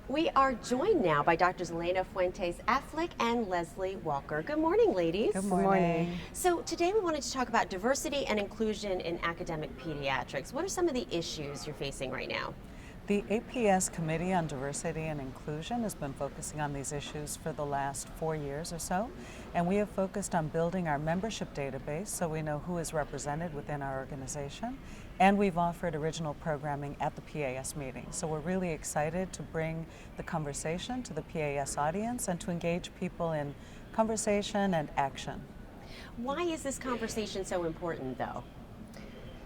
We are joined now by Drs. Elena Fuentes-Afflick and Leslie Walker. Good morning, ladies. Good morning. So today we wanted to talk about diversity and inclusion in academic pediatrics. What are some of the issues you're facing right now? The APS Committee on Diversity and Inclusion has been focusing on these issues for the last 4 years or so, and we have focused on building our membership database so we know who is represented within our organization, and we've offered original programming at the PAS meeting. So we're really excited to bring the conversation to the PAS audience and to engage people in conversation and action. Why is this conversation so important, though?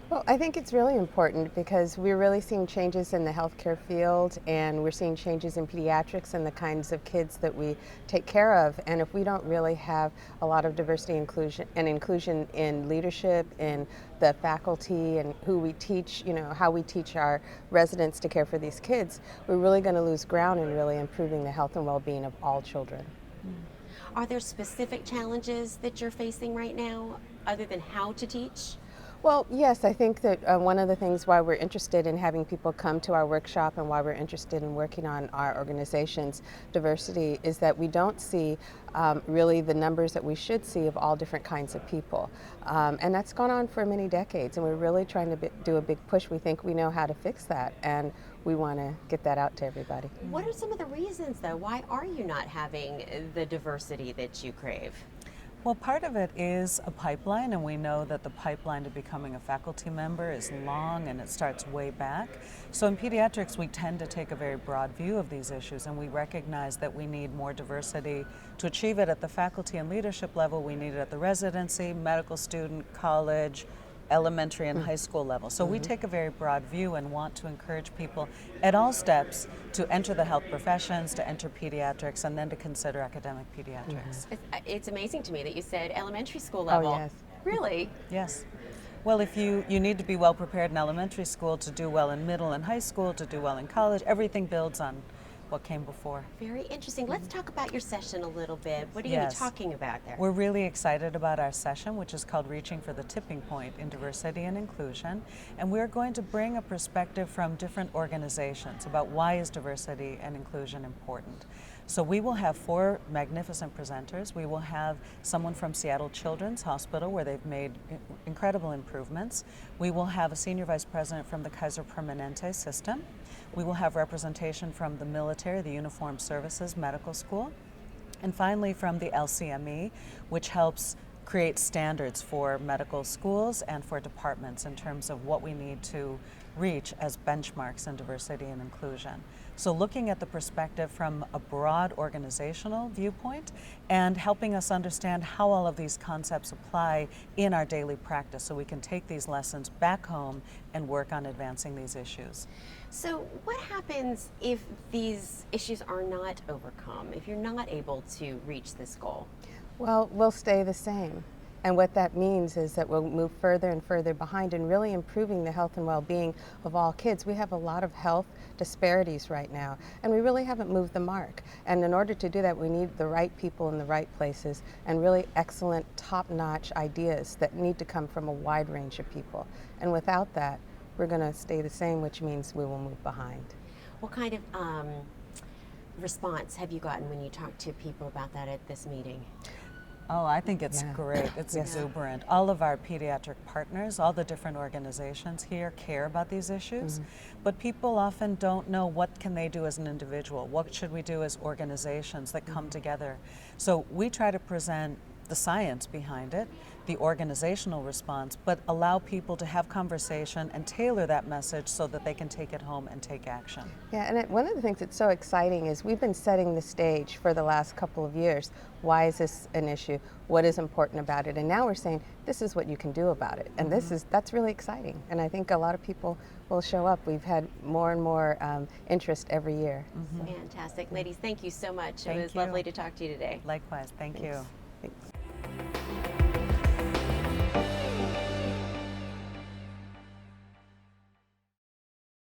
Well, I think it's really important because we're really seeing changes in the healthcare field, and we're seeing changes in pediatrics and the kinds of kids that we take care of. And if we don't really have a lot of diversity and inclusion in leadership, in the faculty, and who we teach, how we teach our residents to care for these kids, we're really going to lose ground in really improving the health and well-being of all children. Are there specific challenges that you're facing right now, other than how to teach? Well, yes, I think that one of the things why we're interested in having people come to our workshop and why we're interested in working on our organization's diversity is that we don't see really the numbers that we should see of all different kinds of people. And that's gone on for many decades, and we're really trying to do a big push. We think we know how to fix that, and we want to get that out to everybody. What are some of the reasons, though? Why are you not having the diversity that you crave? Well, part of it is a pipeline, and we know that the pipeline to becoming a faculty member is long and it starts way back. So in pediatrics, we tend to take a very broad view of these issues, and we recognize that we need more diversity to achieve it at the faculty and leadership level. We need it at the residency, medical student, college, elementary and high school level. So we take a very broad view and want to encourage people at all steps to enter the health professions, to enter pediatrics, and then to consider academic pediatrics. It's amazing to me that you said elementary school level. Oh, yes. Really? Yes. Well, if you need to be well prepared in elementary school to do well in middle and high school, to do well in college, everything builds on what came before. Very interesting. Let's talk about your session a little bit. What are you going to be talking about there? We're really excited about our session, which is called Reaching for the Tipping Point in Diversity and Inclusion. And we're going to bring a perspective from different organizations about why is diversity and inclusion important. So we will have 4 magnificent presenters. We will have someone from Seattle Children's Hospital, where they've made incredible improvements. We will have a senior vice president from the Kaiser Permanente system. We will have representation from the military, the Uniformed Services Medical School. And finally from the LCME, which helps create standards for medical schools and for departments in terms of what we need to reach as benchmarks in diversity and inclusion. So looking at the perspective from a broad organizational viewpoint and helping us understand how all of these concepts apply in our daily practice so we can take these lessons back home and work on advancing these issues. So what happens if these issues are not overcome, if you're not able to reach this goal? Well, we'll stay the same. And what that means is that we'll move further and further behind in really improving the health and well-being of all kids. We have a lot of health disparities right now, and we really haven't moved the mark. And in order to do that, we need the right people in the right places and really excellent, top-notch ideas that need to come from a wide range of people. And without that, we're going to stay the same, which means we will move behind. What kind of response have you gotten when you talk to people about that at this meeting? Oh, I think it's great. It's exuberant. All of our pediatric partners, all the different organizations here care about these issues, but people often don't know what can they do as an individual. What should we do as organizations that come together? So we try to present the science behind it, the organizational response, but allow people to have conversation and tailor that message so that they can take it home and take action. Yeah, and one of the things that's so exciting is we've been setting the stage for the last couple of years. Why is this an issue? What is important about it? And now we're saying this is what you can do about it. And that's really exciting. And I think a lot of people will show up. We've had more and more interest every year. Fantastic. Ladies, thank you so much. Thank It was you. lovely to talk to you today. Likewise, thank you. Thanks.